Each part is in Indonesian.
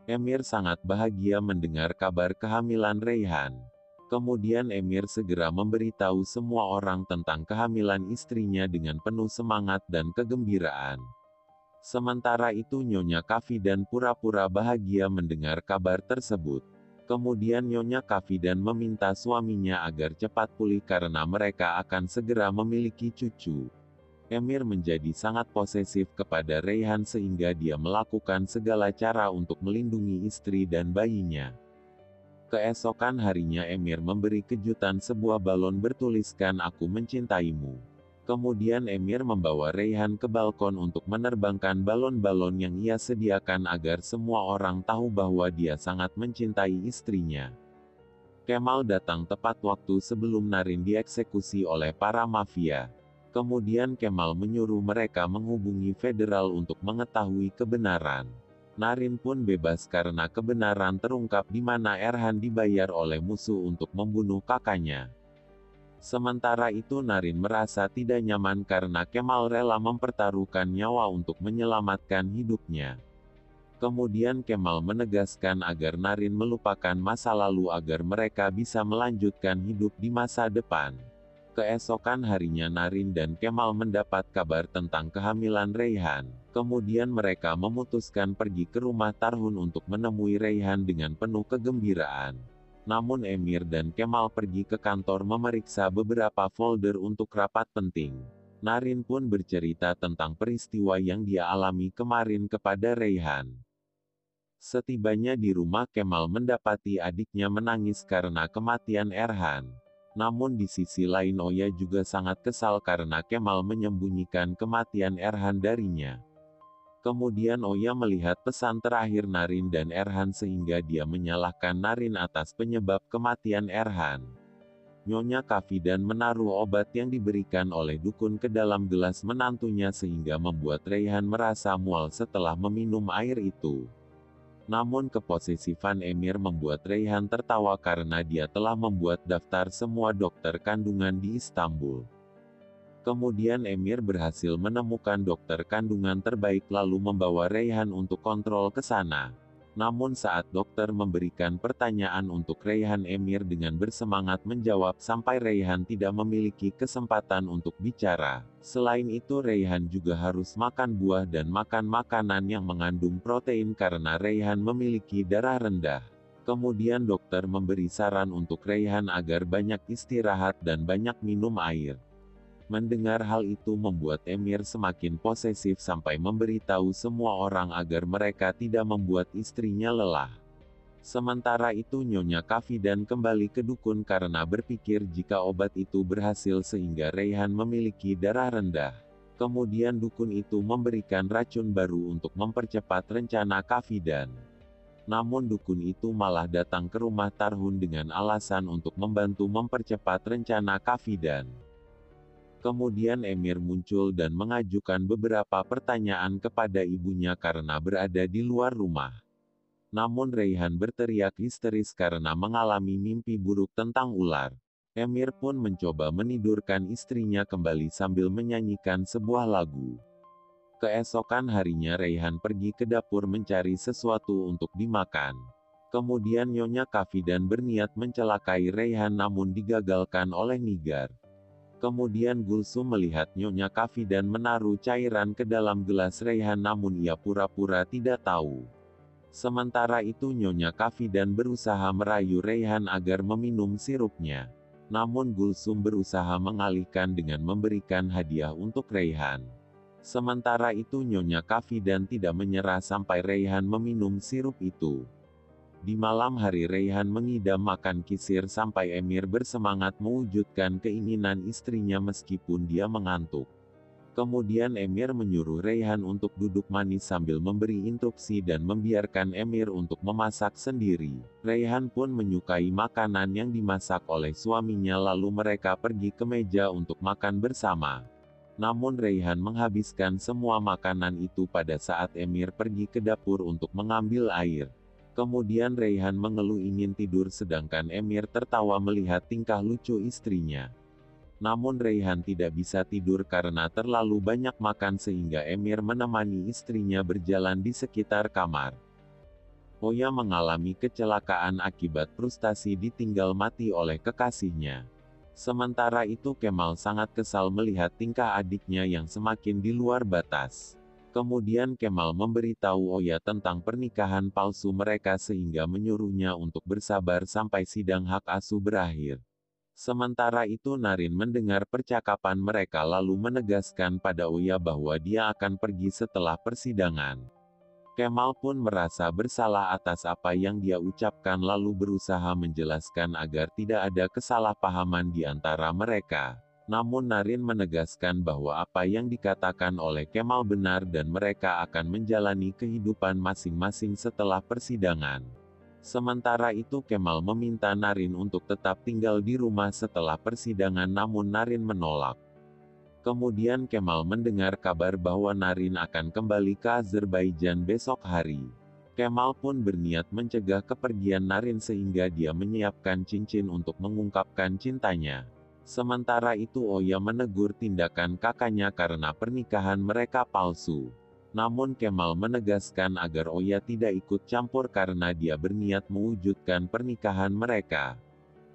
Emir sangat bahagia mendengar kabar kehamilan Reyhan. Kemudian Emir segera memberitahu semua orang tentang kehamilan istrinya dengan penuh semangat dan kegembiraan. Sementara itu Nyonya Kafidan pura-pura bahagia mendengar kabar tersebut. Kemudian Nyonya Kafidan meminta suaminya agar cepat pulih karena mereka akan segera memiliki cucu. Emir menjadi sangat posesif kepada Reyhan sehingga dia melakukan segala cara untuk melindungi istri dan bayinya. Keesokan harinya Emir memberi kejutan sebuah balon bertuliskan "Aku mencintaimu". Kemudian Emir membawa Reyhan ke balkon untuk menerbangkan balon-balon yang ia sediakan agar semua orang tahu bahwa dia sangat mencintai istrinya. Kemal datang tepat waktu sebelum Naren dieksekusi oleh para mafia. Kemudian Kemal menyuruh mereka menghubungi federal untuk mengetahui kebenaran. Naren pun bebas karena kebenaran terungkap di mana Erhan dibayar oleh musuh untuk membunuh kakaknya. Sementara itu Naren merasa tidak nyaman karena Kemal rela mempertaruhkan nyawa untuk menyelamatkan hidupnya. Kemudian Kemal menegaskan agar Naren melupakan masa lalu agar mereka bisa melanjutkan hidup di masa depan. Keesokan harinya Naren dan Kemal mendapat kabar tentang kehamilan Reyhan. Kemudian mereka memutuskan pergi ke rumah Tarhun untuk menemui Reyhan dengan penuh kegembiraan. Namun Emir dan Kemal pergi ke kantor memeriksa beberapa folder untuk rapat penting. Naren pun bercerita tentang peristiwa yang dia alami kemarin kepada Reyhan. Setibanya di rumah Kemal mendapati adiknya menangis karena kematian Erhan. Namun di sisi lain Oya juga sangat kesal karena Kemal menyembunyikan kematian Erhan darinya. Kemudian Oya melihat pesan terakhir Naren dan Erhan sehingga dia menyalahkan Naren atas penyebab kematian Erhan. Nyonya Kafidan menaruh obat yang diberikan oleh dukun ke dalam gelas menantunya sehingga membuat Reyhan merasa mual setelah meminum air itu. Namun keposesifan Emir membuat Reyhan tertawa karena dia telah membuat daftar semua dokter kandungan di Istanbul. Kemudian Emir berhasil menemukan dokter kandungan terbaik lalu membawa Reyhan untuk kontrol ke sana. Namun saat dokter memberikan pertanyaan untuk Reyhan, Emir dengan bersemangat menjawab sampai Reyhan tidak memiliki kesempatan untuk bicara. Selain itu Reyhan juga harus makan buah dan makan makanan yang mengandung protein karena Reyhan memiliki darah rendah. Kemudian dokter memberi saran untuk Reyhan agar banyak istirahat dan banyak minum air. Mendengar hal itu membuat Emir semakin posesif sampai memberitahu semua orang agar mereka tidak membuat istrinya lelah. Sementara itu Nyonya Kafidan kembali ke dukun karena berpikir jika obat itu berhasil sehingga Reyhan memiliki darah rendah. Kemudian dukun itu memberikan racun baru untuk mempercepat rencana Kafidan. Namun dukun itu malah datang ke rumah Tarhun dengan alasan untuk membantu mempercepat rencana Kafidan. Kemudian Emir muncul dan mengajukan beberapa pertanyaan kepada ibunya karena berada di luar rumah. Namun Reyhan berteriak histeris karena mengalami mimpi buruk tentang ular. Emir pun mencoba menidurkan istrinya kembali sambil menyanyikan sebuah lagu. Keesokan harinya Reyhan pergi ke dapur mencari sesuatu untuk dimakan. Kemudian Nyonya Kafidan berniat mencelakai Reyhan namun digagalkan oleh Nigar. Kemudian Gulsum melihat Nyonya Kafidan menaruh cairan ke dalam gelas Reyhan namun ia pura-pura tidak tahu. Sementara itu Nyonya Kafidan berusaha merayu Reyhan agar meminum sirupnya. Namun Gulsum berusaha mengalihkan dengan memberikan hadiah untuk Reyhan. Sementara itu Nyonya Kafidan tidak menyerah sampai Reyhan meminum sirup itu. Di malam hari Reyhan mengidam makan kisir sampai Emir bersemangat mewujudkan keinginan istrinya meskipun dia mengantuk. Kemudian Emir menyuruh Reyhan untuk duduk manis sambil memberi instruksi dan membiarkan Emir untuk memasak sendiri. Reyhan pun menyukai makanan yang dimasak oleh suaminya lalu mereka pergi ke meja untuk makan bersama. Namun Reyhan menghabiskan semua makanan itu pada saat Emir pergi ke dapur untuk mengambil air. Kemudian Reyhan mengeluh ingin tidur sedangkan Emir tertawa melihat tingkah lucu istrinya. Namun Reyhan tidak bisa tidur karena terlalu banyak makan sehingga Emir menemani istrinya berjalan di sekitar kamar. Oya mengalami kecelakaan akibat frustasi ditinggal mati oleh kekasihnya. Sementara itu Kemal sangat kesal melihat tingkah adiknya yang semakin di luar batas. Kemudian Kemal memberitahu Oya tentang pernikahan palsu mereka sehingga menyuruhnya untuk bersabar sampai sidang hak asuh berakhir. Sementara itu Naren mendengar percakapan mereka lalu menegaskan pada Oya bahwa dia akan pergi setelah persidangan. Kemal pun merasa bersalah atas apa yang dia ucapkan lalu berusaha menjelaskan agar tidak ada kesalahpahaman di antara mereka. Namun Naren menegaskan bahwa apa yang dikatakan oleh Kemal benar dan mereka akan menjalani kehidupan masing-masing setelah persidangan. Sementara itu Kemal meminta Naren untuk tetap tinggal di rumah setelah persidangan namun Naren menolak. Kemudian Kemal mendengar kabar bahwa Naren akan kembali ke Azerbaijan besok hari. Kemal pun berniat mencegah kepergian Naren sehingga dia menyiapkan cincin untuk mengungkapkan cintanya. Sementara itu Oya menegur tindakan kakaknya karena pernikahan mereka palsu. Namun Kemal menegaskan agar Oya tidak ikut campur karena dia berniat mewujudkan pernikahan mereka.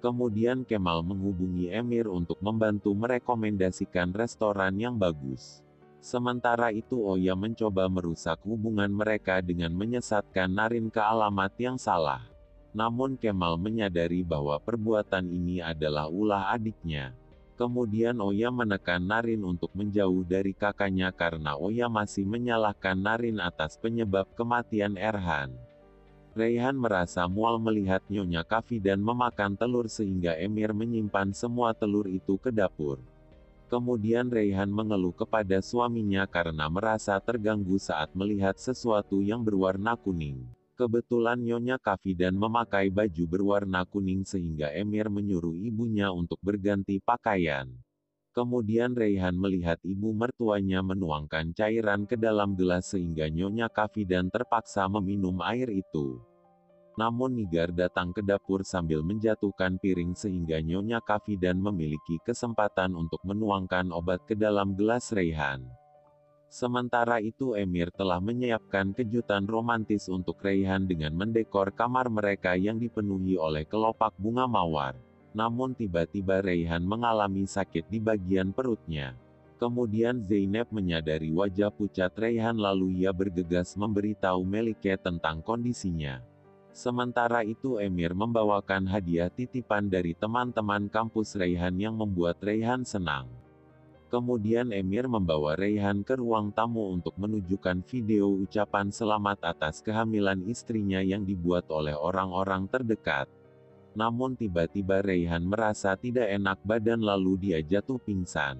Kemudian Kemal menghubungi Emir untuk membantu merekomendasikan restoran yang bagus. Sementara itu Oya mencoba merusak hubungan mereka dengan menyesatkan Naren ke alamat yang salah. Namun Kemal menyadari bahwa perbuatan ini adalah ulah adiknya. Kemudian Oya menekan Naren untuk menjauh dari kakaknya karena Oya masih menyalahkan Naren atas penyebab kematian Erhan. Reyhan merasa mual melihat Nyonya Kafidan memakan telur sehingga Emir menyimpan semua telur itu ke dapur. Kemudian Reyhan mengeluh kepada suaminya karena merasa terganggu saat melihat sesuatu yang berwarna kuning. Kebetulan Nyonya Kafidan memakai baju berwarna kuning sehingga Emir menyuruh ibunya untuk berganti pakaian. Kemudian Reyhan melihat ibu mertuanya menuangkan cairan ke dalam gelas sehingga Nyonya Kafidan terpaksa meminum air itu. Namun Nigar datang ke dapur sambil menjatuhkan piring sehingga Nyonya Kafidan memiliki kesempatan untuk menuangkan obat ke dalam gelas Reyhan. Sementara itu Emir telah menyiapkan kejutan romantis untuk Reyhan dengan mendekor kamar mereka yang dipenuhi oleh kelopak bunga mawar. Namun tiba-tiba Reyhan mengalami sakit di bagian perutnya. Kemudian Zeynep menyadari wajah pucat Reyhan lalu ia bergegas memberitahu Melike tentang kondisinya. Sementara itu Emir membawakan hadiah titipan dari teman-teman kampus Reyhan yang membuat Reyhan senang. Kemudian Emir membawa Reyhan ke ruang tamu untuk menunjukkan video ucapan selamat atas kehamilan istrinya yang dibuat oleh orang-orang terdekat. Namun tiba-tiba Reyhan merasa tidak enak badan lalu dia jatuh pingsan.